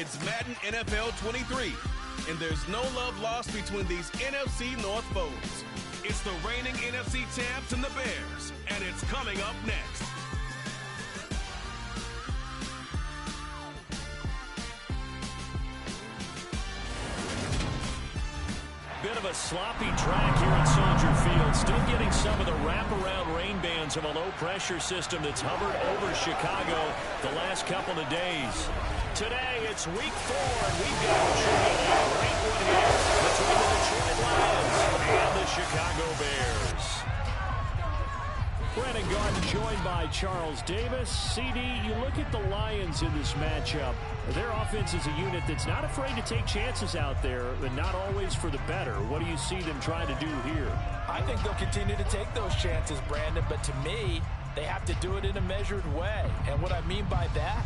It's Madden NFL 23, and there's no love lost between these NFC North foes. It's the reigning NFC champs and the Bears, and it's coming up next. Bit of a sloppy track here at Soldier Field. Still getting some of the wraparound rain bands of a low-pressure system that's hovered over Chicago the last couple of days. Today, it's Week 4, and we've got a great one here between the Detroit Lions and the Chicago Bears. Brandon Garden joined by Charles Davis. CD, you look at the Lions in this matchup. Their offense is a unit that's not afraid to take chances out there, but not always for the better. What do you see them trying to do here? I think they'll continue to take those chances, Brandon, but to me, they have to do it in a measured way. And what I mean by that,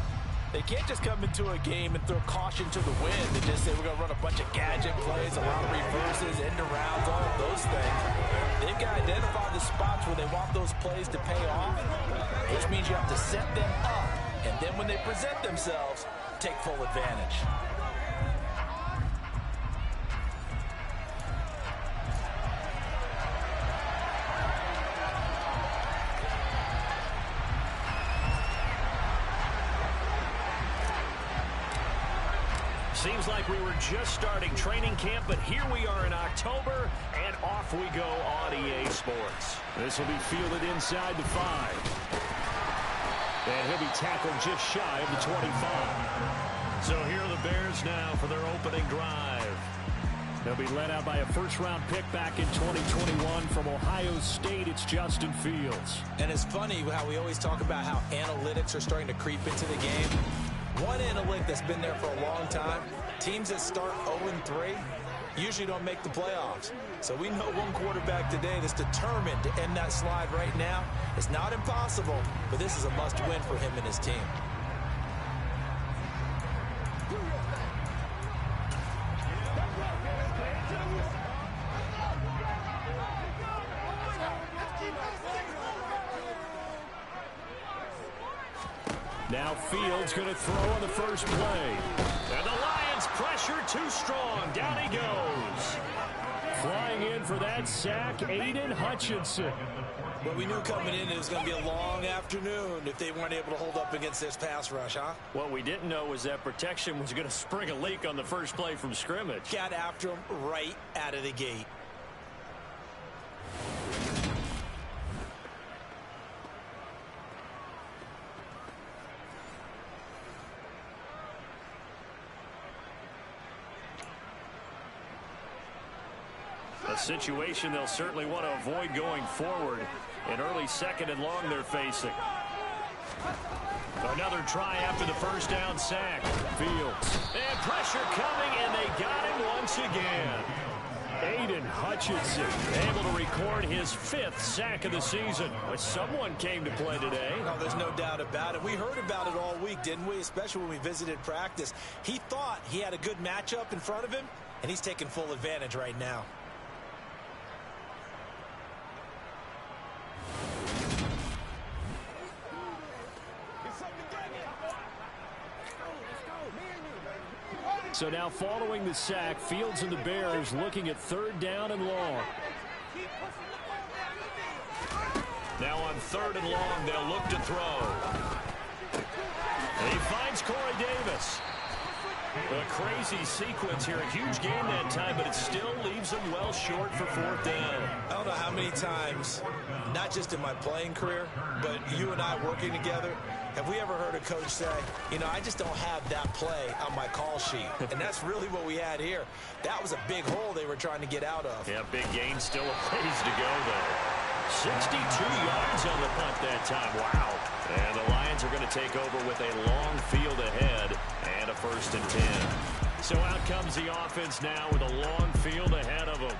they can't just come into a game and throw caution to the wind and just say we're going to run a bunch of gadget plays, a lot of reverses, end arounds, all of those things. They've got to identify the spots where they want those plays to pay off, which means you have to set them up. And then when they present themselves, take full advantage. Seems like we were just starting training camp, but here we are in October, and off we go on EA Sports. This will be fielded inside the 5. And he'll be tackled just shy of the 25. So here are the Bears now for their opening drive. They'll be led out by a first-round pick back in 2021 from Ohio State. It's Justin Fields. And it's funny how we always talk about how analytics are starting to creep into the game. One analytic that's been there for a long time, teams that start 0-3 usually don't make the playoffs. So we know one quarterback today that's determined to end that slide right now. It's not impossible, but this is a must-win for him and his team. Now Fields going to throw on the first play. And the Lions pressure too strong. Down he goes. Flying in for that sack, Aiden Hutchinson. Well, we knew coming in it was going to be a long afternoon if they weren't able to hold up against this pass rush, huh? What we didn't know was that protection was going to spring a leak on the first play from scrimmage. Got after him right out of the gate. A situation they'll certainly want to avoid going forward. An early 2nd and long they're facing. Another try after the first down sack. Fields. And pressure coming, and they got him once again. Aiden Hutchinson able to record his 5th sack of the season. But someone came to play today. No, there's no doubt about it. We heard about it all week, didn't we? Especially when we visited practice. He thought he had a good matchup in front of him, and he's taking full advantage right now. So now following the sack, Fields and the Bears looking at 3rd down and long. Now on 3rd and long, they'll look to throw. And he finds Corey Davis. A crazy sequence here. A huge game that time, but it still leaves him well short for 4th down. I don't know how many times, not just in my playing career, but you and I working together, have we ever heard a coach say, you know, I just don't have that play on my call sheet. And that's really what we had here. That was a big hole they were trying to get out of. Yeah, big gain, still a ways to go, though. 62 yards on the punt that time. Wow. And the Lions are going to take over with a long field ahead and a 1st and 10. So out comes the offense now with a long field ahead of them.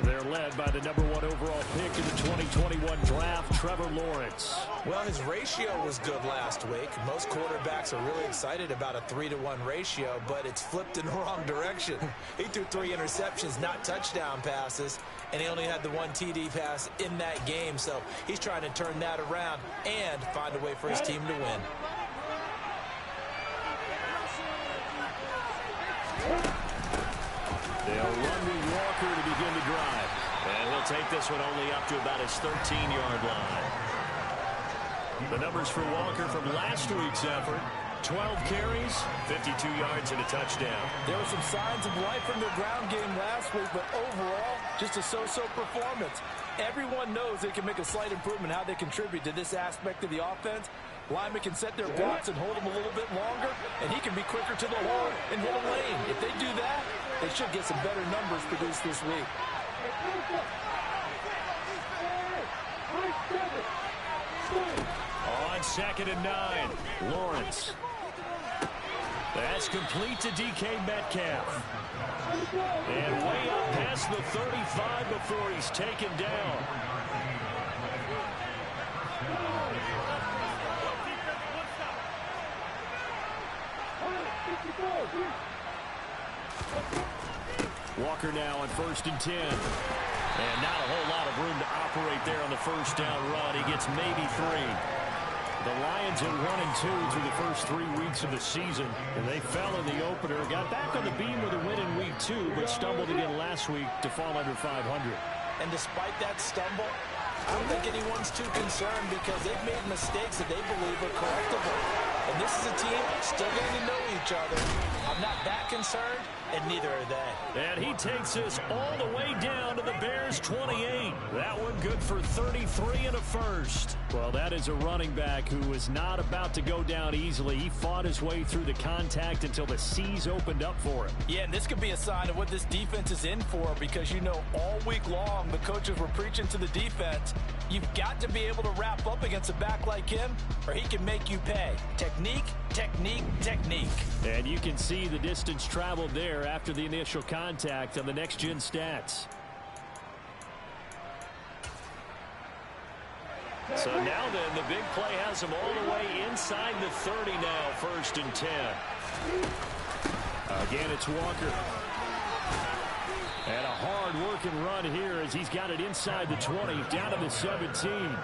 They're led by the #1 overall pick in the 2021 draft, Trevor Lawrence. Well, his ratio was good last week. Most quarterbacks are really excited about a 3-to-1 ratio, but it's flipped in the wrong direction. He threw 3 interceptions, not touchdown passes, and he only had the 1 TD pass in that game. So he's trying to turn that around and find a way for his team to win. Walker to begin the drive. And he'll take this one only up to about his 13-yard line. The numbers for Walker from last week's effort: 12 carries, 52 yards, and a touchdown. There were some signs of life from their ground game last week, but overall, just a so-so performance. Everyone knows they can make a slight improvement how they contribute to this aspect of the offense. Linemen can set their blocks and hold them a little bit longer, and he can be quicker to the hole and hit a lane. If they do that, they should get some better numbers produced this week. On 2nd and 9, Lawrence. That's complete to DK Metcalf. And way up past the 35 before he's taken down. Walker now on 1st and 10. And not a whole lot of room to operate there on the first down run. He gets maybe 3. The Lions at 1-2 through the first 3 weeks of the season. And they fell in the opener. Got back on the beam with a win in week 2, but stumbled again last week to fall under 500. And despite that stumble, I don't think anyone's too concerned because they've made mistakes that they believe are correctable. And this is a team still getting to know each other. I'm not that concerned, and neither are they. And he takes us all the way down to the Bears' 28. That one good for 33 and a first. Well, that is a running back who was not about to go down easily. He fought his way through the contact until the seas opened up for him. Yeah, and this could be a sign of what this defense is in for because, you know, all week long the coaches were preaching to the defense. You've got to be able to wrap up against a back like him or he can make you pay. Technique, technique, technique. And you can see the distance traveled there after the initial contact on the next-gen stats. So now then, the big play has him all the way inside the 30 now, 1st and 10. Again, it's Walker. And a hard-working run here as he's got it inside the 20, down to the 17.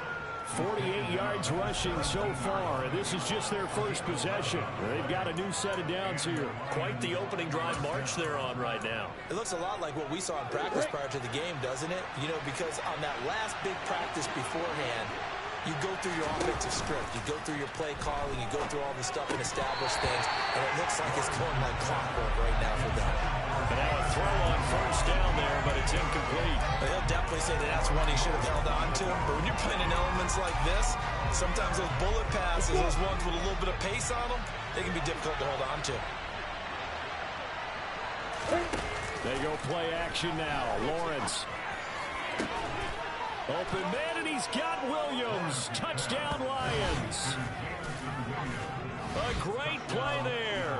48 yards rushing so far, and this is just their first possession. They've got a new set of downs here. Quite the opening drive march they're on right now. It looks a lot like what we saw in practice prior to the game, doesn't it? You know, because on that last big practice beforehand, you go through your offensive script, you go through your play calling, you go through all the stuff and establish things, and it looks like it's going like clockwork right now for them. And now a throw on 1st down there, but it's incomplete. But he'll definitely say that that's one he should have held on to. But when you're playing in elements like this, sometimes those bullet passes, those ones with a little bit of pace on them, they can be difficult to hold on to. They go play action now. Lawrence. Open man, and he's got Williams. Touchdown, Lions. A great play there.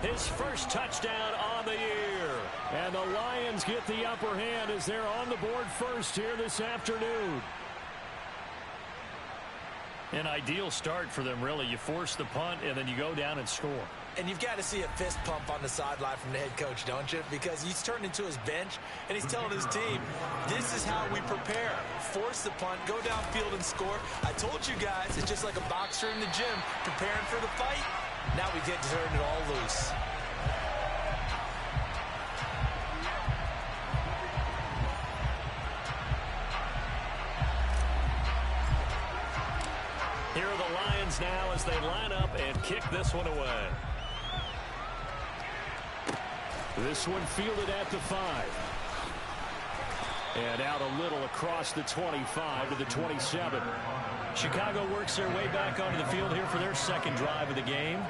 His first touchdown on the year. And the Lions get the upper hand as they're on the board first here this afternoon. An ideal start for them, really. You force the punt, and then you go down and score. And you've got to see a fist pump on the sideline from the head coach, don't you? Because he's turned into his bench, and he's telling his team, this is how we prepare. Force the punt, go downfield and score. I told you guys, it's just like a boxer in the gym preparing for the fight. Now we get to turn it all loose. Here are the Lions now as they line up and kick this one away. This one fielded at the 5. And out a little across the 25 to the 27. Chicago works their way back onto the field here for their second drive of the game.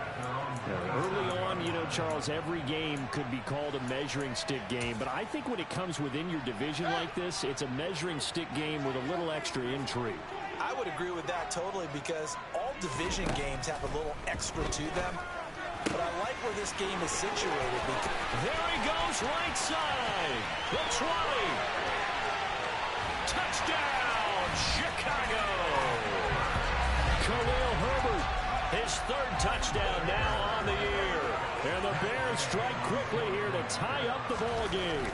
Early on, you know, Charles, every game could be called a measuring stick game. But I think when it comes within your division like this, it's a measuring stick game with a little extra intrigue. I would agree with that totally because all division games have a little extra to them. But I like where this game is situated. There he goes, right side. The 20. Touchdown, Chicago. Khalil Herbert, his 3rd touchdown now on the year. And the Bears strike quickly here to tie up the ball game.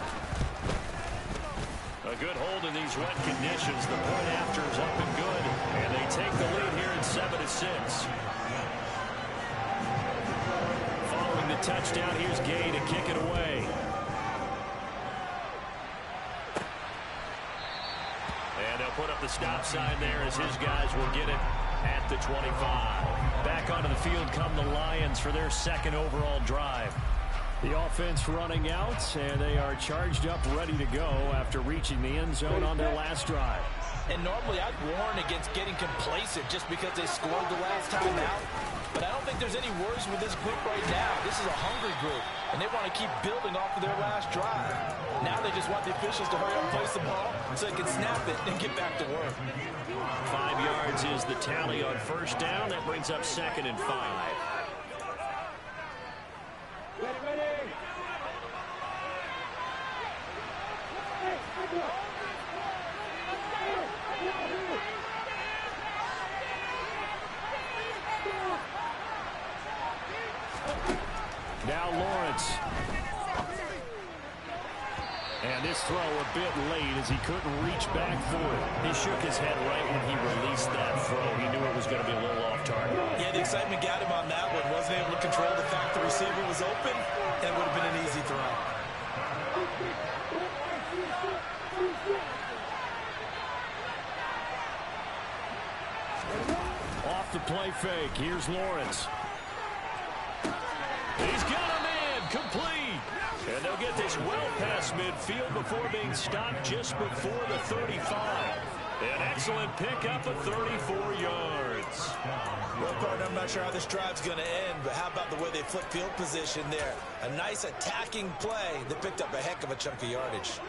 A good hold in these wet conditions. The point after is up and good. And they take the lead here at 7-6. Following the touchdown, here's Gay to kick it away. stop sign there as his guys will get it at the 25. Back onto the field come the Lions for their second overall drive. The offense running out, and they are charged up, ready to go after reaching the end zone on their last drive. And normally I'd warn against getting complacent just because they scored the last time out. But I don't think there's any worries with this group right now. This is a hungry group, and they want to keep building off of their last drive. Now they just want the officials to hurry up and place the ball so they can snap it and get back to work. 5 yards is the tally on first down. That brings up 2nd and 5. Now Lawrence. And this throw a bit late as he couldn't reach back for it. He shook his head right when he released that throw. He knew it was going to be a little off target. Yeah, the excitement got him on that one. Wasn't able to control the fact the receiver was open. That would have been an easy throw. Off the play fake. Here's Lawrence. He's got a man complete. And they'll get this well past midfield before being stopped just before the 35. An excellent pickup of 34 yards. Well, partner, I'm not sure how this drive's going to end, but how about the way they flip field position there? A nice attacking play that picked up a heck of a chunk of yardage.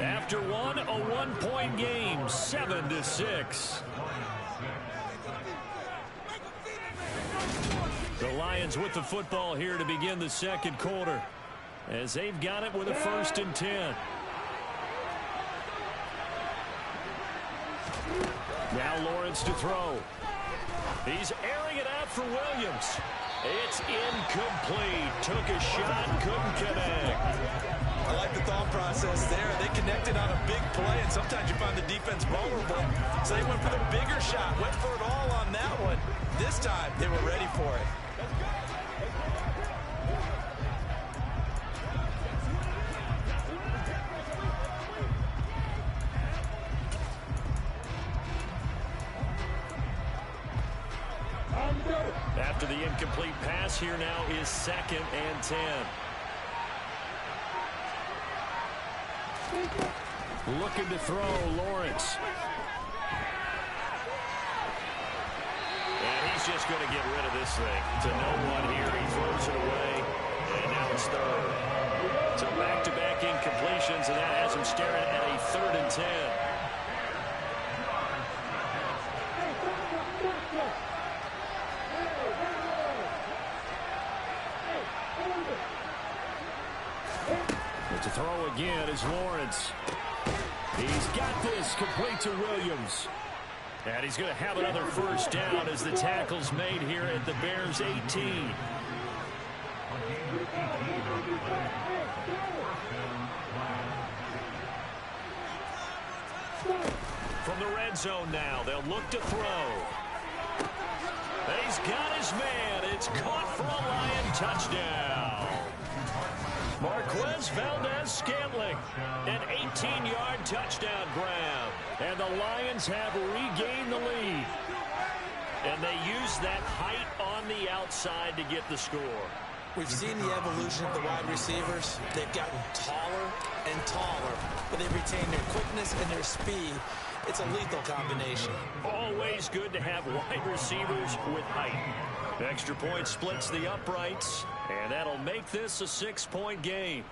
After one, a one-point game, 7-6. The Lions with the football here to begin the second quarter, as they've got it with a 1st and 10. Now Lawrence to throw. He's airing it out for Williams. It's incomplete. Took a shot, couldn't connect. I like the thought process there. They connected on a big play, and sometimes you find the defense vulnerable. So they went for the bigger shot, went for it all on that one. This time, they were ready for it. After the incomplete pass, here now is 2nd and 10. Looking to throw, Lawrence. And he's just going to get rid of this thing. To no one here, he throws it away. And now it's 3rd. So back-to-back incompletions, and that has him staring at a 3rd and 10. To throw again is Lawrence. He's got this complete to Williams. And he's going to have another 1st down as the tackle's made here at the Bears 18. From the red zone now, they'll look to throw. He's got his man. It's caught for a Lion touchdown. Marquez Valdez-Scantling, an 18-yard touchdown grab. And the Lions have regained the lead. And they use that height on the outside to get the score. We've seen the evolution of the wide receivers. They've gotten taller and taller, but they've retained their quickness and their speed. It's a lethal combination. Always good to have wide receivers with height. Extra point splits the uprights, and that'll make this a 6-point game.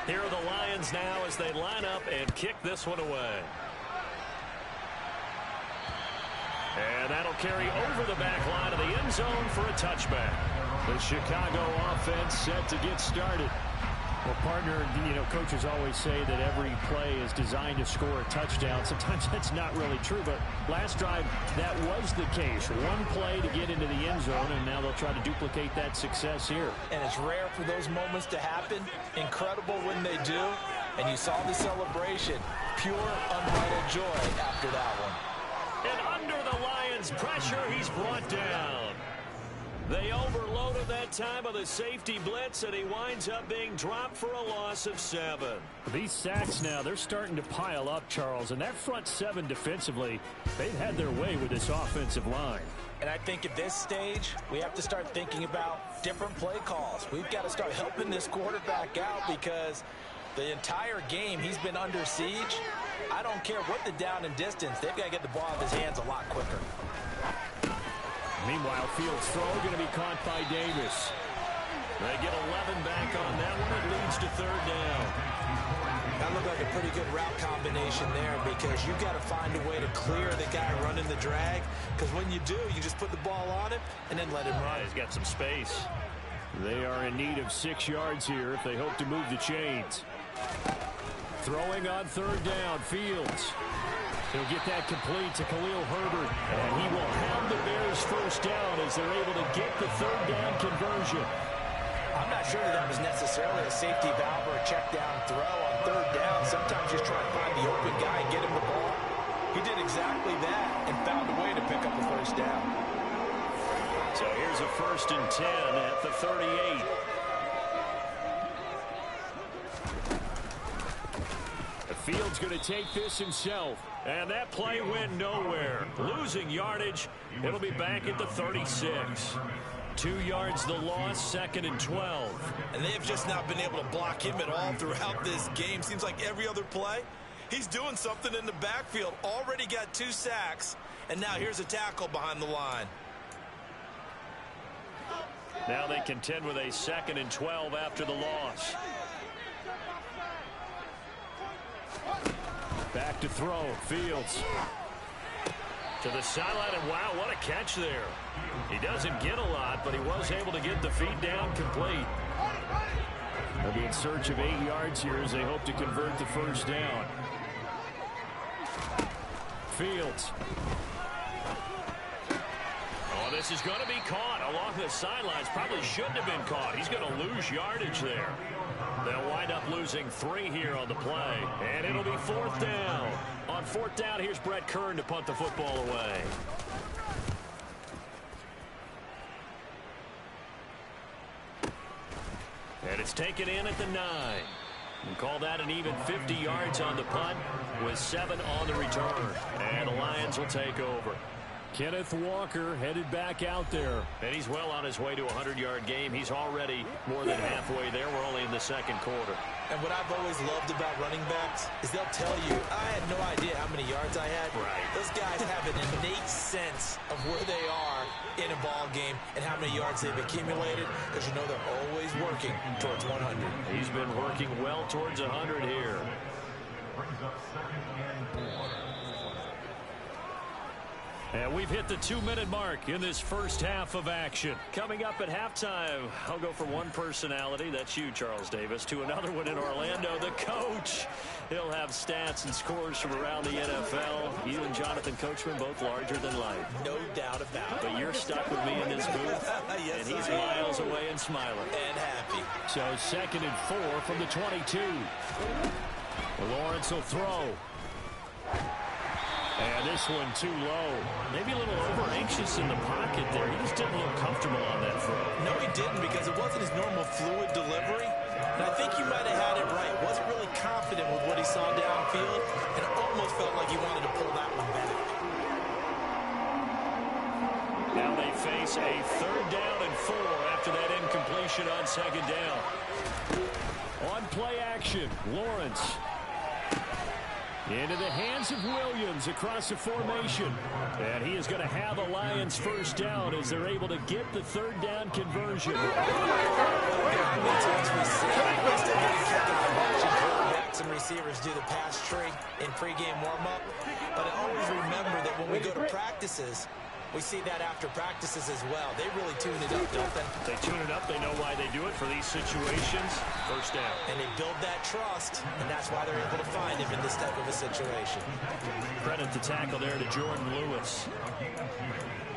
Here are the Lions now as they line up and kick this one away. And that'll carry over the back line of the end zone for a touchback. The Chicago offense set to get started. Well, partner, you know, coaches always say that every play is designed to score a touchdown. Sometimes that's not really true, but last drive, that was the case. One play to get into the end zone, and now they'll try to duplicate that success here. And it's rare for those moments to happen. Incredible when they do. And you saw the celebration. Pure, unbridled joy after that one. And under the Lions' pressure, he's brought down. They overloaded that time of the safety blitz, and he winds up being dropped for a loss of 7. These sacks now, they're starting to pile up, Charles. And that front 7 defensively, they've had their way with this offensive line. And I think at this stage, we have to start thinking about different play calls. We've got to start helping this quarterback out because the entire game he's been under siege. I don't care what the down and distance. They've got to get the ball out of his hands a lot quicker. Meanwhile, Fields' throw going to be caught by Davis. They get 11 back on that one. It leads to 3rd down. That looked like a pretty good route combination there because you've got to find a way to clear the guy running the drag. Because when you do, you just put the ball on him and then let him run. He's got some space. They are in need of 6 yards here if they hope to move the chains. Throwing on 3rd down, Fields. He'll get that complete to Khalil Herbert. And he will have the Bears 1st down as they're able to get the 3rd down conversion. I'm not sure that was necessarily a safety valve or a check down throw on 3rd down. Sometimes you just try to find the open guy and get him the ball. He did exactly that and found a way to pick up the 1st down. So here's a 1st and 10 at the 38. Fields going to take this himself. And that play went nowhere. Losing yardage. It'll be back at the 36. 2 yards the loss, 2nd and 12. And they have just not been able to block him at all throughout this game. Seems like every other play, he's doing something in the backfield. Already got 2 sacks. And now here's a tackle behind the line. Now they contend with a 2nd and 12 after the loss. Back to throw, Fields. To the sideline, and wow, what a catch there. He doesn't get a lot, but he was able to get the feet down complete. They'll be in search of 8 yards here as they hope to convert the 1st down. Fields. Oh, this is going to be caught along the sidelines. Probably shouldn't have been caught. He's going to lose yardage there. They'll wind up losing 3 here on the play, and it'll be 4th down. On 4th down, here's Brett Kern to punt the football away. And it's taken in at the 9. We'll call that an even 50 yards on the punt with 7 on the return. And the Lions will take over. Kenneth Walker headed back out there. And he's well on his way to a 100-yard game. He's already more than halfway there. We're only in the 2nd quarter. And what I've always loved about running backs is they'll tell you, I had no idea how many yards I had. Right. Those guys have an innate sense of where they are in a ball game and how many yards they've accumulated because you know they're always working towards 100. He's been working well towards 100 here. And we've hit the 2-minute mark in this first half of action. Coming up at halftime, I'll go from one personality, that's you, Charles Davis, to another one in Orlando, the coach. He'll have stats and scores from around the NFL. You and Jonathan Coachman, both larger than life. No doubt about it. But you're stuck with me in this booth, yes, and he's miles away and smiling. And happy. So 2nd and 4 from the 22. Lawrence will throw. And this one too low. Maybe a little over-anxious in the pocket there. He just didn't look comfortable on that throw. No, he didn't because it wasn't his normal fluid delivery. And I think he might have had it right. Wasn't really confident with what he saw downfield and almost felt like he wanted to pull that one back. Now they face a 3rd down and 4 after that incompletion on 2nd down. On play action, Lawrence. Into the hands of Williams across the formation. And he is going to have a Lions 1st down as they're able to get the 3rd down conversion. Quarterbacks and receivers do the pass tree in pregame warm-up. But I always remember that when we go to practices, we see that after practices as well. They really tune it up, don't they? They tune it up. They know why they do it for these situations. 1st down. And they build that trust, and that's why they're able to find him in this type of a situation. Credit the tackle there to Jordan Lewis.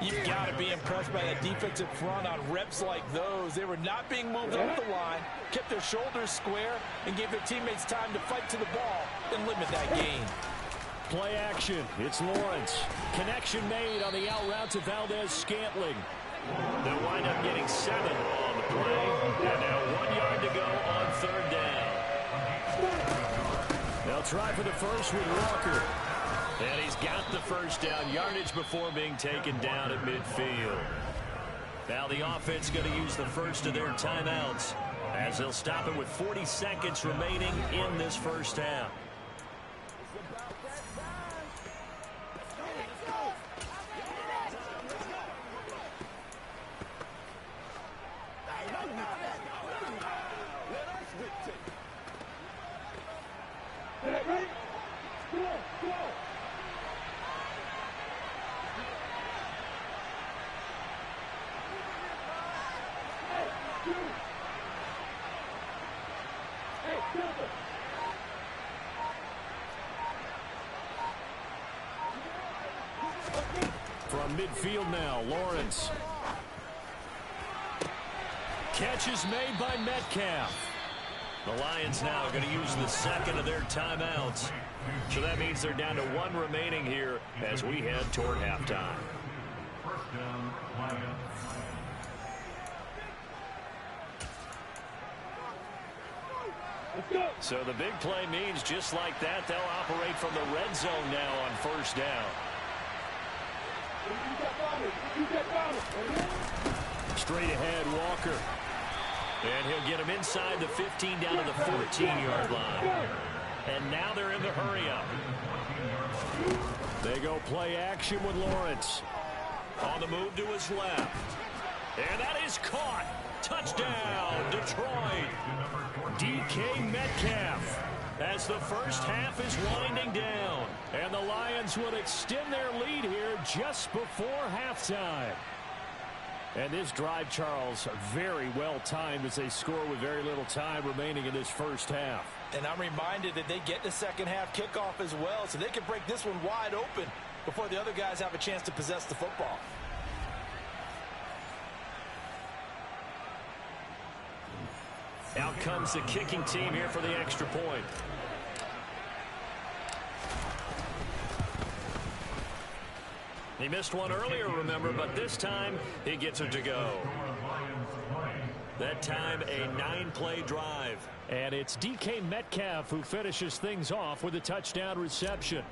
You've got to be impressed by that defensive front on reps like those. They were not being moved off the line, kept their shoulders square, and gave their teammates time to fight to the ball and limit that gain. Play action. It's Lawrence. Connection made on the out route to Valdez-Scantling. They'll wind up getting 7 on the play. And now 1 yard to go on 3rd down. They'll try for the first with Walker. And he's got the first down yardage before being taken down at midfield. Now the offense going to use the first of their timeouts as they'll stop it with 40 seconds remaining in this first half. From midfield now, Lawrence. Catch is made by Metcalf. The Lions now are going to use the second of their timeouts. So that means they're down to 1 remaining here as we head toward halftime. So the big play means just like that, they'll operate from the red zone now on 1st down. Straight ahead, Walker. And he'll get him inside the 15 down to the 14-yard line. And now they're in the hurry-up. They go play action with Lawrence. On the move to his left. And that is caught. Touchdown, Detroit. DK Metcalf. As the first half is winding down. And the Lions will extend their lead here just before halftime. And this drive, Charles, very well timed as they score with very little time remaining in this first half. And I'm reminded that they get the second half kickoff as well, so they can break this one wide open before the other guys have a chance to possess the football. Out comes the kicking team here for the extra point. He missed one earlier, remember, but this time he gets it to go. That time a 9-play drive. And it's DK Metcalf who finishes things off with a touchdown reception.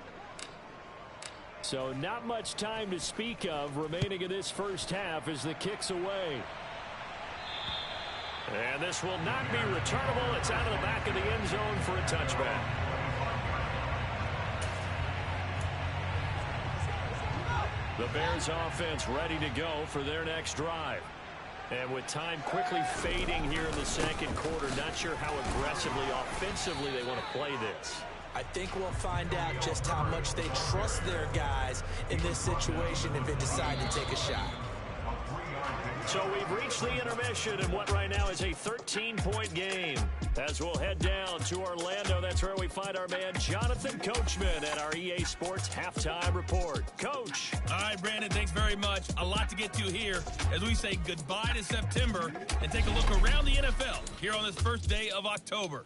So not much time to speak of remaining in this first half as the kick's away. And this will not be returnable. It's out of the back of the end zone for a touchback. The Bears offense ready to go for their next drive. And with time quickly fading here in the second quarter, not sure how aggressively, offensively they want to play this. I think we'll find out just how much they trust their guys in this situation if they decide to take a shot. So we've reached the intermission in what right now is a 13-point game. As we'll head down to Orlando, that's where we find our man Jonathan Coachman at our EA Sports Halftime Report. Coach. All right, Brandon, thanks very much. A lot to get to here as we say goodbye to September and take a look around the NFL here on this first day of October.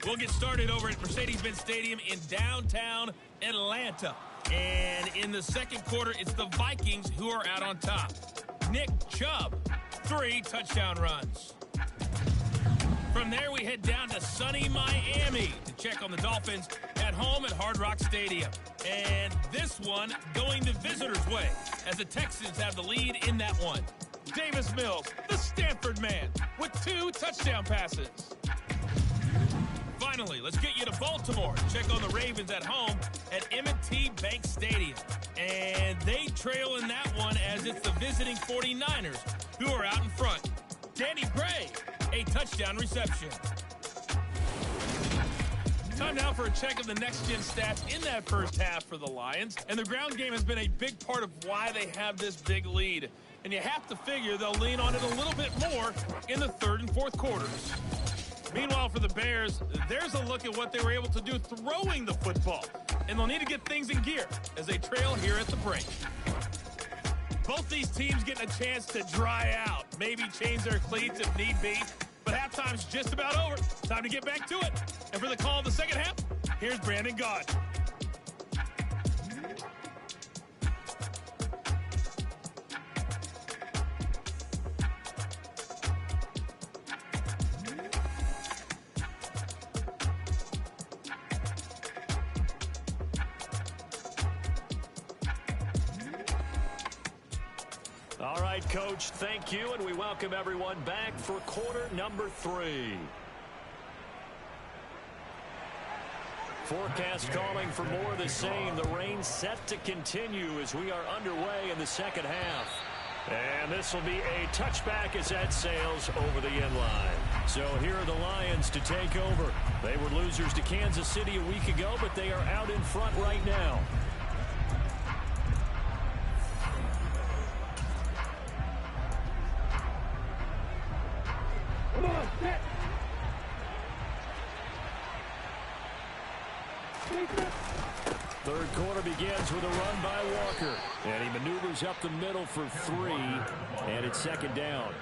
We'll get started over at Mercedes-Benz Stadium in downtown Atlanta. And in the second quarter, it's the Vikings who are out on top. Nick Chubb, 3 touchdown runs. From there, we head down to sunny Miami to check on the Dolphins at home at Hard Rock Stadium. And this one going the visitors' way as the Texans have the lead in that one. Davis Mills, the Stanford man, with 2 touchdown passes. Finally, let's get you to Baltimore. Check on the Ravens at home at M&T Bank Stadium. And they trail in that one as it's the visiting 49ers who are out in front. Danny Gray, a touchdown reception. Time now for a check of the next-gen stats in that first half for the Lions. And the ground game has been a big part of why they have this big lead. And you have to figure they'll lean on it a little bit more in the third and fourth quarters. Meanwhile, for the Bears, there's a look at what they were able to do throwing the football. And they'll need to get things in gear as they trail here at the break. Both these teams getting a chance to dry out, maybe change their cleats if need be. But halftime's just about over. Time to get back to it. And for the call of the second half, here's Brandon Gaudin. All right, Coach, thank you, and we welcome everyone back for quarter number 3. Forecast calling for more of the same. The rain set to continue as we are underway in the second half. And this will be a touchback as that sails over the end line. So here are the Lions to take over. They were losers to Kansas City a week ago, but they are out in front right now. Come on, set. Third quarter begins with a run by Walker. And he maneuvers up the middle for 3. And it's second down.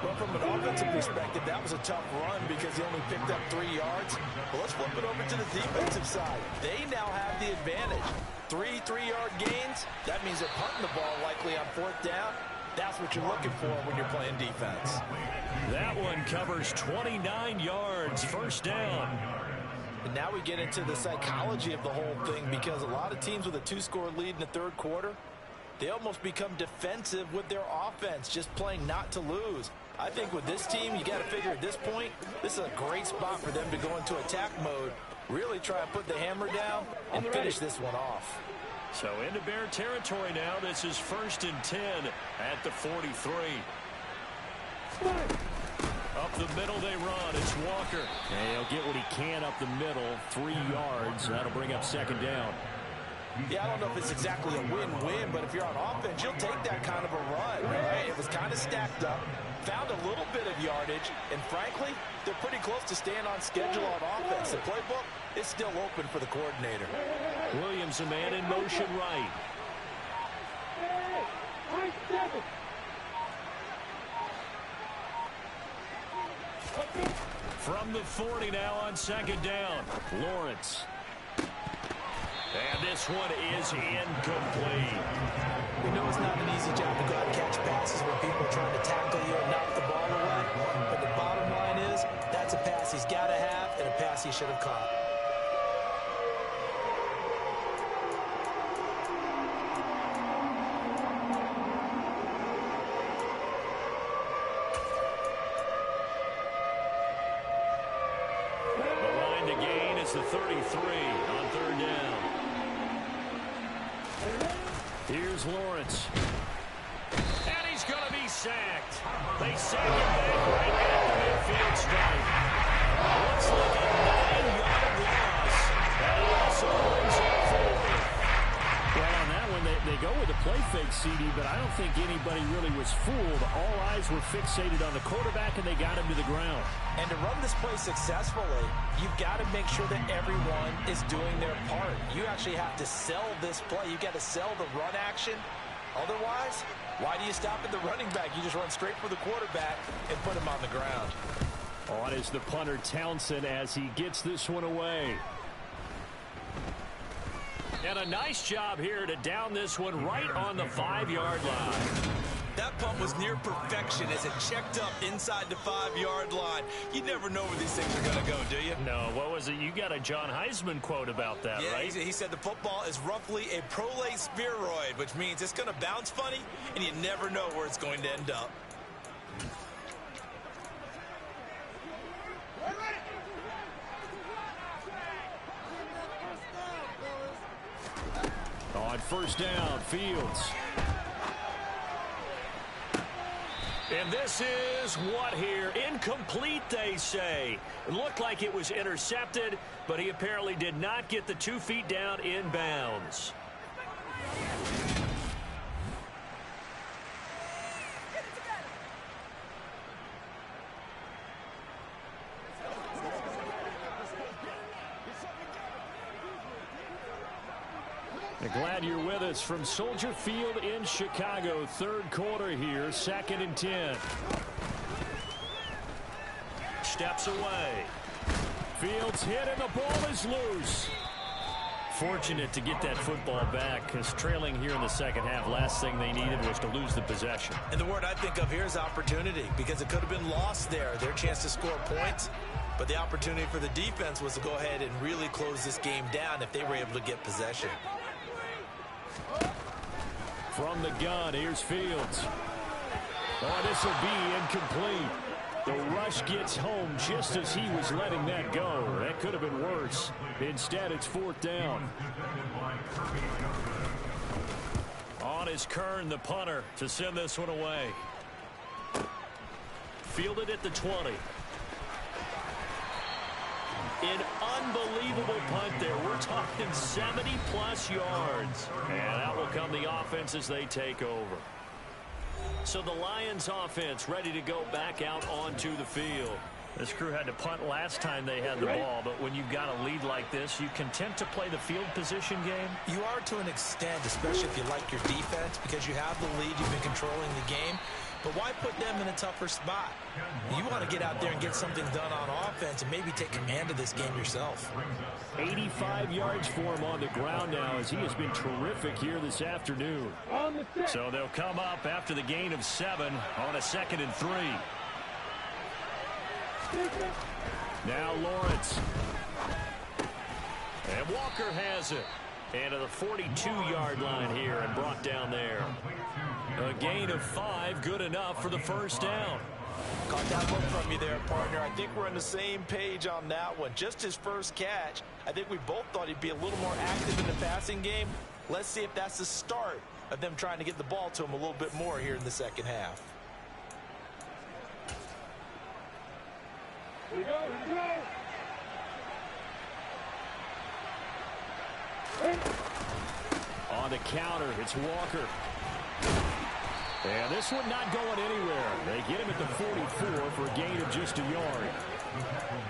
Well, from an offensive perspective, that was a tough run because he only picked up 3 yards. But let's flip it over to the defensive side. They now have the advantage. 3 3-yard gains. That means they're punting the ball likely on 4th down. That's what you're looking for when you're playing defense. That one covers 29 yards. First down. And now we get into the psychology of the whole thing because a lot of teams with a 2-score lead in the third quarter, they almost become defensive with their offense, just playing not to lose. I think with this team, you got to figure at this point, this is a great spot for them to go into attack mode, really try and put the hammer down and finish this one off. So into Bear territory now. This is 1st and 10 at the 43. Up the middle they run. It's Walker. And he'll get what he can up the middle. 3 yards. That'll bring up second down. Yeah, I don't know if it's exactly a win-win, but if you're on offense, you'll take that kind of a run, right? It was kind of stacked up, found a little bit of yardage, and frankly, they're pretty close to staying on schedule on offense. The playbook is still open for the coordinator. Williams, a man in motion right. From the 40 now on second down. Lawrence. And this one is incomplete. We know it's not an easy job to go out and catch passes when people are trying to tackle you and knock the ball away. But the bottom line is, that's a pass he's got to have and a pass he should have caught. The line to gain is the 33 on third down. Here's Lawrence. And he's going to be sacked. They sack him back right at the midfield stripe. Looks like a 9-yard loss. And he also brings up forward. Well, on that one, they go with a play fake, CD, but I don't think anybody really was fooled. All eyes were fixated on the quarterback, and they got him to the ground. And to run this play successfully, you've got to make sure that everyone is doing their part. You actually have to sell this play. You've got to sell the run action. Otherwise, why do you stop at the running back? You just run straight for the quarterback and put him on the ground. On is the punter, Townsend, as he gets this one away. And a nice job here to down this one right on the 5-yard line. That punt was near perfection as it checked up inside the 5-yard line. You never know where these things are going to go, do you? No, what was it? You got a John Heisman quote about that, yeah, right? He said the football is roughly a prolate spheroid, which means it's going to bounce funny, and you never know where it's going to end up. On first down, Fields. And this is what here? Incomplete, they say. It looked like it was intercepted, but he apparently did not get the 2 feet down in bounds. Glad you're with us from Soldier Field in Chicago. Third quarter here, 2nd and 10. Steps away. Fields hit and the ball is loose. Fortunate to get that football back because trailing here in the second half, last thing they needed was to lose the possession. And the word I think of here is opportunity because it could have been lost there, their chance to score points. But the opportunity for the defense was to go ahead and really close this game down if they were able to get possession. From the gun, here's Fields. Oh, this will be incomplete. The rush gets home just as he was letting that go. That could have been worse. Instead, it's 4th down. On is Kern, the punter, to send this one away. Fielded at the 20. An unbelievable punt there. We're talking 70-plus yards. And out will come the offense as they take over. So the Lions offense ready to go back out onto the field. This crew had to punt last time they had the ball, but when you've got a lead like this, you content to play the field position game? You are to an extent, especially if you like your defense, because you have the lead, you've been controlling the game. But why put them in a tougher spot? You want to get out there and get something done on offense and maybe take command of this game yourself. 85 yards for him on the ground now as he has been terrific here this afternoon. So they'll come up after the gain of 7 on a 2nd and 3. Now Lawrence. And Walker has it. And to the 42-yard line here and brought down there. A gain of 5, good enough for the 1st down. Caught that look from you there, partner. I think we're on the same page on that one. Just his first catch. I think we both thought he'd be a little more active in the passing game. Let's see if that's the start of them trying to get the ball to him a little bit more here in the second half. Here we go, here we go. On the counter, it's Walker. And this one not going anywhere. They get him at the 44 for a gain of just a yard.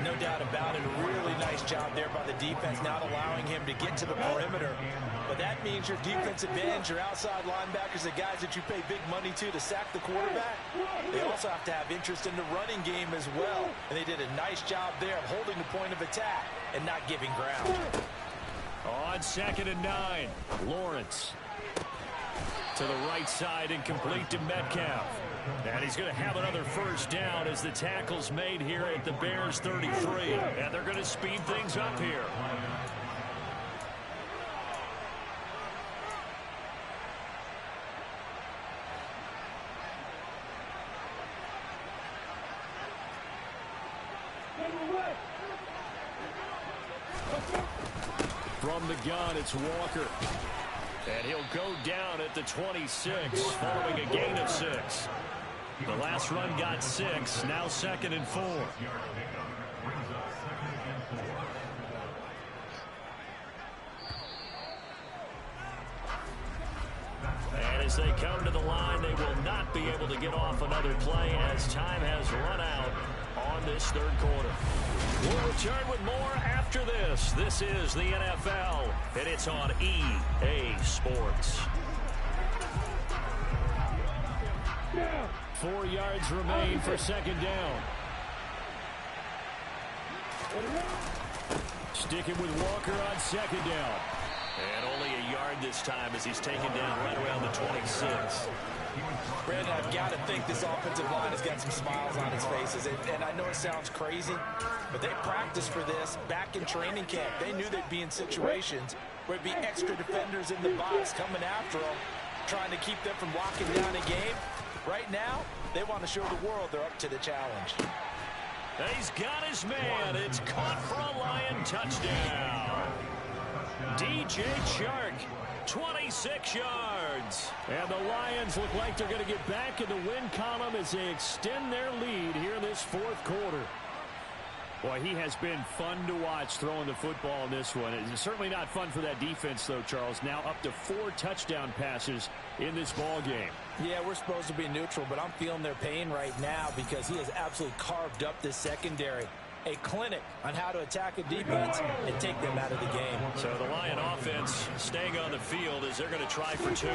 No doubt about it. A really nice job there by the defense, not allowing him to get to the perimeter. But that means your defensive ends, your outside linebackers, the guys that you pay big money to sack the quarterback, they also have to have interest in the running game as well. And they did a nice job there of holding the point of attack and not giving ground. On 2nd and 9, Lawrence. To the right side and complete to Metcalf. And he's going to have another 1st down as the tackle's made here at the Bears 33. And they're going to speed things up here. From the gun, it's Walker. And he'll go down at the 26 following a gain of 6. The last run got 6, now 2nd and 4. And as they come to the line, they will not be able to get off another play as time has run out on this 3rd quarter. We'll return with more after this. This is the NFL, and it's on EA Sports. 4 yards remain for 2nd down. Sticking with Walker on 2nd down. And only a yard this time as he's taken down right around the 26. Brandon, I've got to think this offensive line has got some smiles on its faces. And I know it sounds crazy, but they practiced for this back in training camp. They knew they'd be in situations where it'd be extra defenders in the box coming after them, trying to keep them from locking down a game. Right now, they want to show the world they're up to the challenge. And he's got his man. It's caught for a Lion touchdown. DJ Chark, 26 yards. And the Lions look like they're going to get back in the win column as they extend their lead here in this 4th quarter. Boy, he has been fun to watch throwing the football in this one. It's certainly not fun for that defense, though, Charles. Now up to 4 touchdown passes in this ball game. Yeah, we're supposed to be neutral, but I'm feeling their pain right now because he has absolutely carved up this secondary. A clinic on how to attack a defense and take them out of the game. So the Lion offense staying on the field as they're going to try for 2.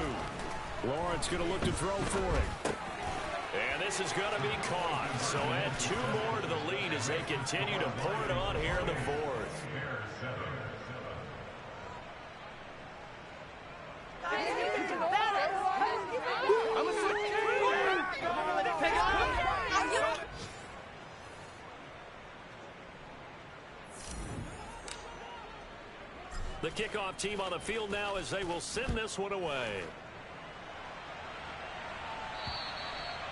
Lawrence going to look to throw for it. And this is going to be caught. So add 2 more to the lead as they continue to pour it on here in the 4th. The kickoff team on the field now as they will send this one away.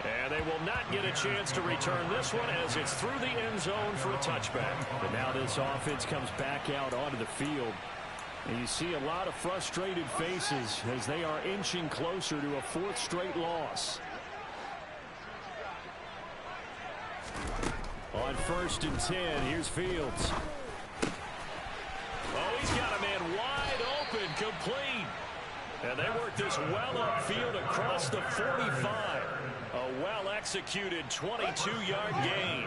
And they will not get a chance to return this one as it's through the end zone for a touchback. But now this offense comes back out onto the field. And you see a lot of frustrated faces as they are inching closer to a fourth straight loss. On 1st and 10, here's Fields. Oh, he's got a man wide open, complete. And they work this well upfield across the 45. A well-executed 22-yard gain.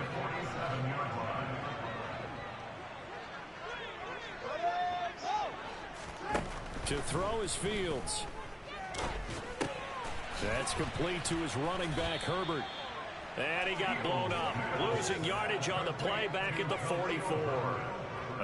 To throw is Fields. That's complete to his running back, Herbert. And he got blown up, losing yardage on the play back at the 44.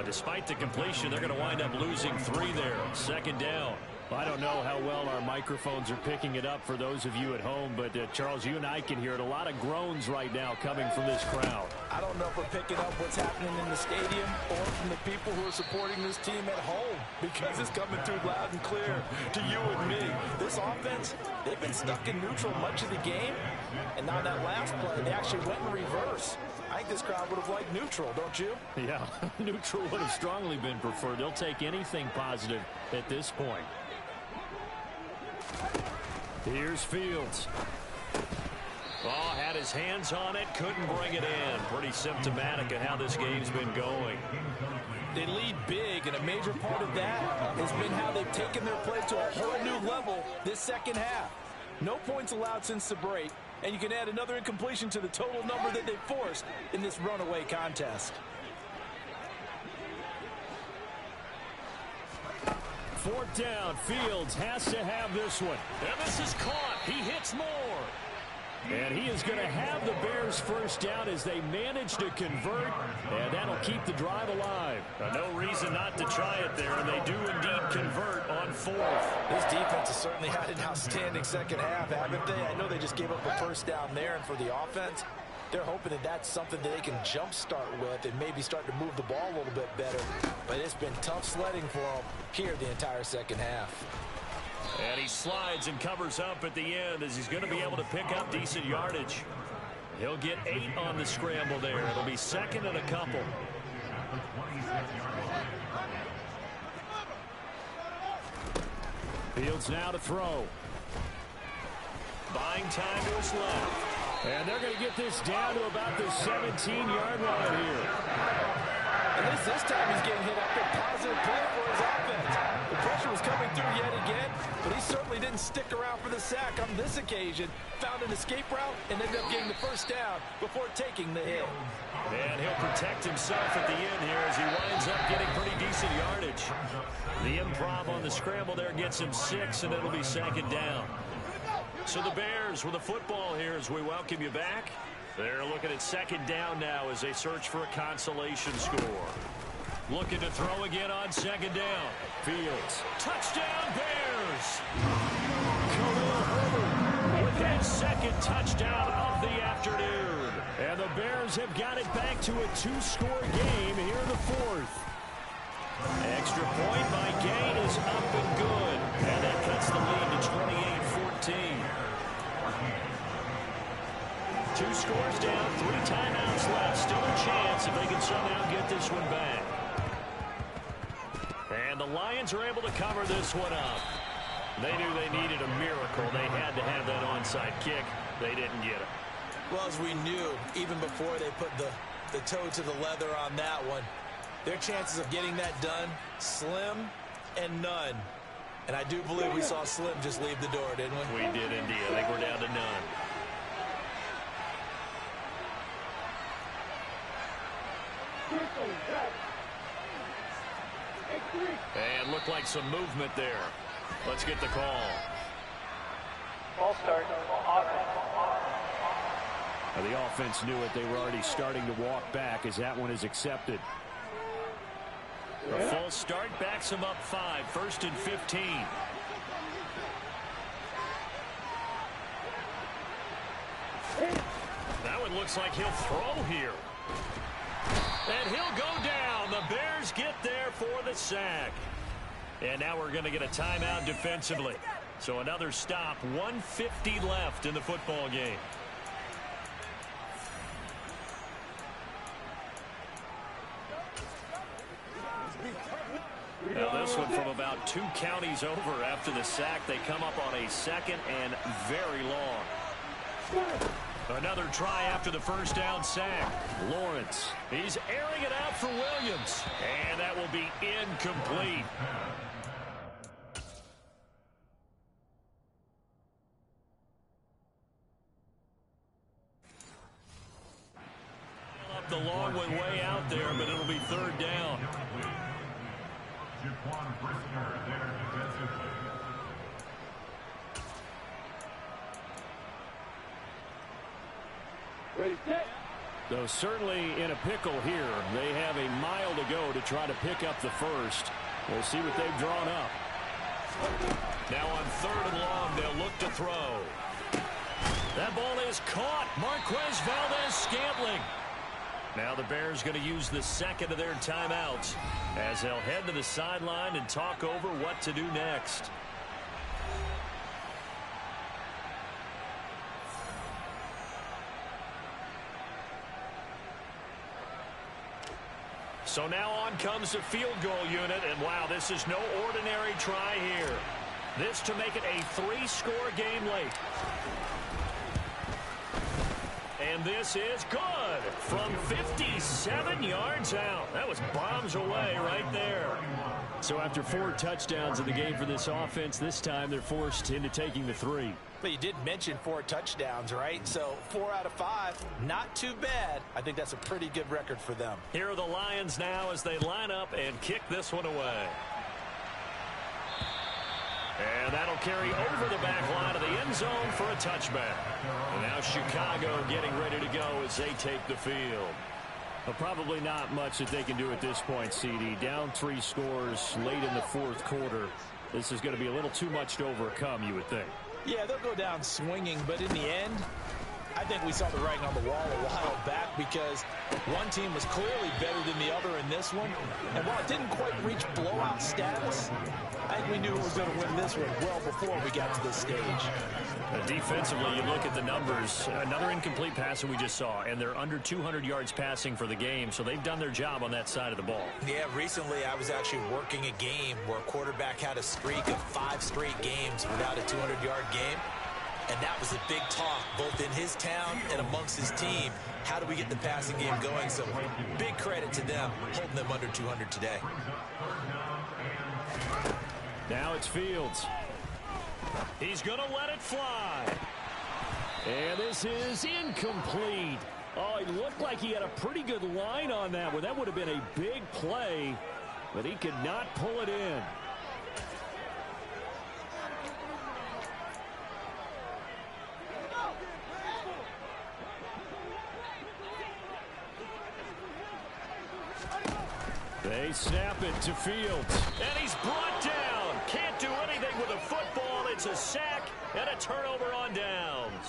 Despite the completion, they're going to wind up losing 3 there. 2nd down. I don't know how well our microphones are picking it up for those of you at home, but Charles, you and I can hear it. A lot of groans right now coming from this crowd. I don't know if we're picking up what's happening in the stadium or from the people who are supporting this team at home, because it's coming through loud and clear to you and me. This offense, they've been stuck in neutral much of the game, and now that last play, they actually went in reverse. I think this crowd would have liked neutral, don't you? Yeah, neutral would have strongly been preferred. They'll take anything positive at this point. Here's Fields. Oh, had his hands on it, couldn't bring it in. Pretty symptomatic of how this game's been going. They lead big, and a major part of that has been how they've taken their play to a whole new level this second half. No points allowed since the break, and you can add another incompletion to the total number that they've forced in this runaway contest. 4th down. Fields has to have this one. And this is caught. He hits more. And he is going to have the Bears 1st down as they manage to convert, and that'll keep the drive alive. No reason not to try it there, and they do indeed convert on 4th. This defense has certainly had an outstanding second half, haven't they? I know they just gave up a 1st down there, and for the offense, they're hoping that that's something that they can jumpstart with and maybe start to move the ball a little bit better. But it's been tough sledding for them here the entire second half. And he slides and covers up at the end as he's going to be able to pick up decent yardage. He'll get 8 on the scramble there. It'll be 2nd and a couple. Fields now to throw. Buying time to his left. And they're going to get this down to about the 17-yard line here. And this time he's getting hit up with positive play for his offense. The pressure was coming through yet again, but he certainly didn't stick around for the sack on this occasion. Found an escape route and ended up getting the 1st down before taking the hit. And he'll protect himself at the end here as he winds up getting pretty decent yardage. The improv on the scramble there gets him 6, and it'll be 2nd down. So the Bears with the football here as we welcome you back. They're looking at 2nd down now as they search for a consolation score. Looking to throw again on 2nd down. Fields. Touchdown Bears! Khalil Herbert with that 2nd touchdown of the afternoon. And the Bears have got it back to a 2-score game here in the 4th. Extra point by Gain is up and good. And that cuts the lead to 28-14. 2 scores down, 3 timeouts left. Still a chance if they can somehow get this one back. And the Lions are able to cover this one up. They knew they needed a miracle. They had to have that onside kick. They didn't get it. Well, as we knew, even before they put the toe to the leather on that one, their chances of getting that done, slim and none. And I do believe we saw Slim just leave the door, didn't we? We did indeed. I think we're down to none. And looked like some movement there. Let's get the call. Ball start. Offense. Now the offense knew it. They were already starting to walk back as that one is accepted. A full start backs him up 5. 1st and 15. That one looks like he'll throw here. And he'll go down. The Bears get there for the sack. And now we're going to get a timeout defensively. So another stop. 1:50 left in the football game. this one from about 2 counties over after the sack. They come up on a second and very long. Another try after the first down sack. Lawrence, he's airing it out for Williams. And that will be incomplete. Up the long one way out there, but it'll be third down. Though certainly in a pickle here. They have a mile to go to try to pick up the first. We'll see what they've drawn up. Now on third and long, they'll look to throw. That ball is caught. Marquez Valdez-Scantling. Now the Bears going to use the second of their timeouts as they'll head to the sideline and talk over what to do next. So now on comes the field goal unit, and wow, this is no ordinary try here. This to make it a 3-score game late. And this is good from 57 yards out. That was bombs away right there. So after 4 touchdowns in the game for this offense, this time they're forced into taking the 3. But you did mention 4 touchdowns, right? So 4 out of 5, not too bad. I think that's a pretty good record for them. Here are the Lions now as they line up and kick this one away. And that'll carry over the back line of the end zone for a touchback. And now Chicago getting ready to go as they take the field. Well, probably not much that they can do at this point, CD. Down 3 scores late in the fourth quarter. This is going to be a little too much to overcome, you would think. Yeah, they'll go down swinging, but in the end, I think we saw the writing on the wall a while back because one team was clearly better than the other in this one. And while it didn't quite reach blowout status, I think we knew we were going to win this one well before we got to this stage. Defensively, you look at the numbers. Another incomplete pass that we just saw, and they're under 200 yards passing for the game, so they've done their job on that side of the ball. Yeah, recently I was actually working a game where a quarterback had a streak of 5 straight games without a 200-yard game. And that was a big talk, both in his town and amongst his team. How do we get the passing game going? So big credit to them, holding them under 200 today. Now it's Fields. He's going to let it fly. And this is incomplete. Oh, it looked like he had a pretty good line on that one. That would have been a big play, but he could not pull it in. They snap it to Fields. And he's brought down. Can't do anything with a football. It's a sack and a turnover on downs.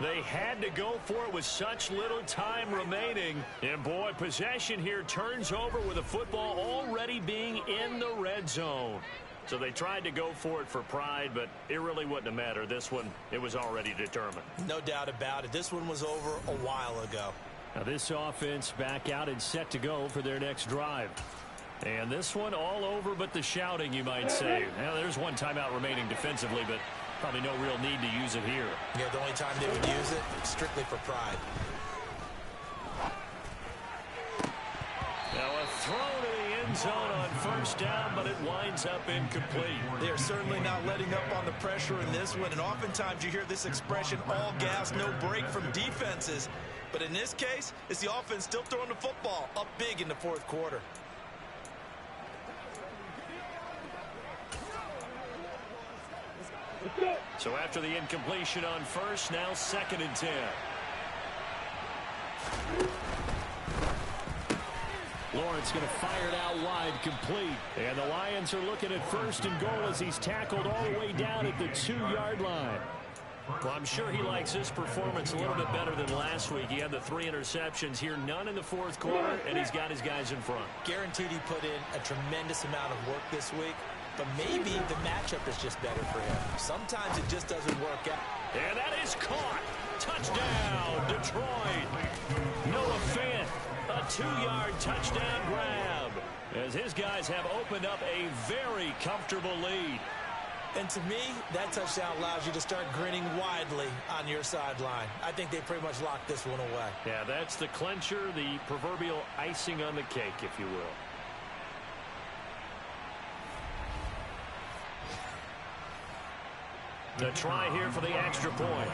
They had to go for it with such little time remaining. And boy, possession here turns over with a football already being in the red zone. So they tried to go for it for pride, but it really wouldn't have mattered. This one, it was already determined. No doubt about it. This one was over a while ago. Now this offense back out and set to go for their next drive. And this one all over but the shouting, you might say. Now there's one timeout remaining defensively, but probably no real need to use it here. Yeah, the only time they would use it, strictly for pride. Now a throw to the end zone on first down, but it winds up incomplete. They're certainly not letting up on the pressure in this one, and oftentimes you hear this expression, all gas, no break from defenses. But in this case, it's the offense still throwing the football up big in the fourth quarter. So after the incompletion on first, now 2nd and 10. Lawrence going to fire it out wide, complete. And the Lions are looking at 1st and goal as he's tackled all the way down at the 2-yard line. Well, I'm sure he likes this performance a little bit better than last week. He had the 3 interceptions here, none in the fourth quarter, and he's got his guys in front. Guaranteed he put in a tremendous amount of work this week, but maybe the matchup is just better for him. Sometimes it just doesn't work out. And that is caught. Touchdown, Detroit. Noah Fant, a 2-yard touchdown grab. as his guys have opened up a very comfortable lead. And to me, that touchdown allows you to start grinning widely on your sideline. I think they pretty much locked this one away. Yeah, that's the clincher, the proverbial icing on the cake, if you will. The try here for the extra point.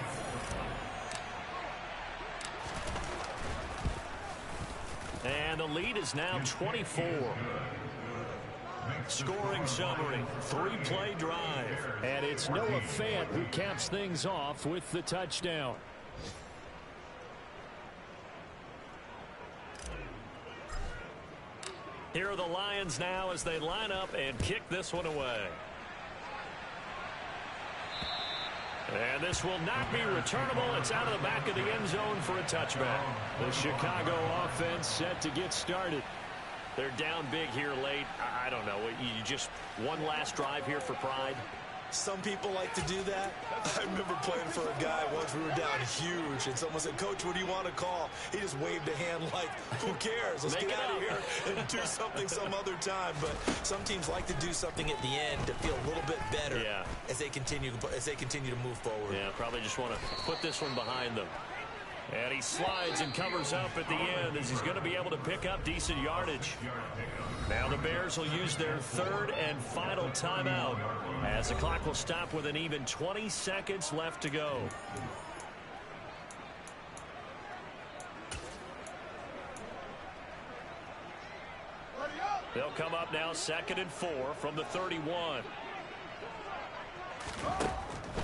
And the lead is now 24. Scoring summary, 3-play drive. And it's Noah Fant who caps things off with the touchdown. Here are the Lions now as they line up and kick this one away. And this will not be returnable. It's out of the back of the end zone for a touchback. The Chicago offense set to get started. They're down big here late. I don't know. You just one last drive here for pride. Some people like to do that. I remember playing for a guy once. We were down huge, and someone said, "Coach, what do you want to call?" He just waved a hand like, "Who cares? Let's get out of here and do something some other time." But some teams like to do something at the end to feel a little bit better as they continue to move forward. Yeah, probably just want to put this one behind them. And he slides and covers up at the end as he's going to be able to pick up decent yardage. Now the Bears will use their third and final timeout as the clock will stop with an even 20 seconds left to go. They'll come up now 2nd and 4 from the 31.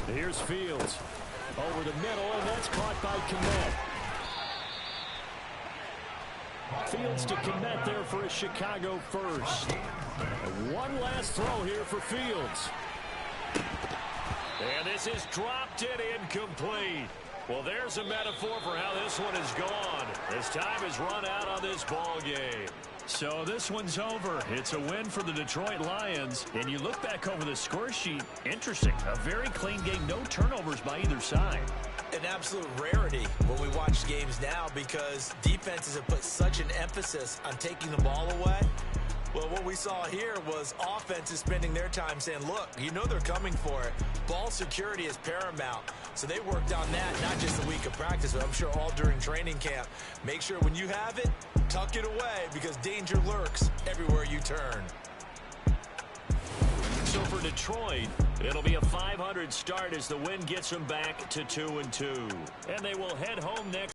Here's Fields. Over the middle, and that's caught by Kmet. Fields to Kmet there for a Chicago first. And one last throw here for Fields. And this is dropped it incomplete. Well, there's a metaphor for how this one is gone. As time has run out on this ball game. So this one's over. It's a win for the Detroit Lions. And you look back over the score sheet, interesting. A very clean game, no turnovers by either side. An absolute rarity when we watch games now because defenses have put such an emphasis on taking the ball away. Well, what we saw here was offenses spending their time saying, look, you know they're coming for it. Ball security is paramount. So they worked on that not just a week of practice, but I'm sure all during training camp. Make sure when you have it, tuck it away because danger lurks everywhere you turn. So for Detroit, it'll be a .500 start as the win gets them back to 2-2. And they will head home next.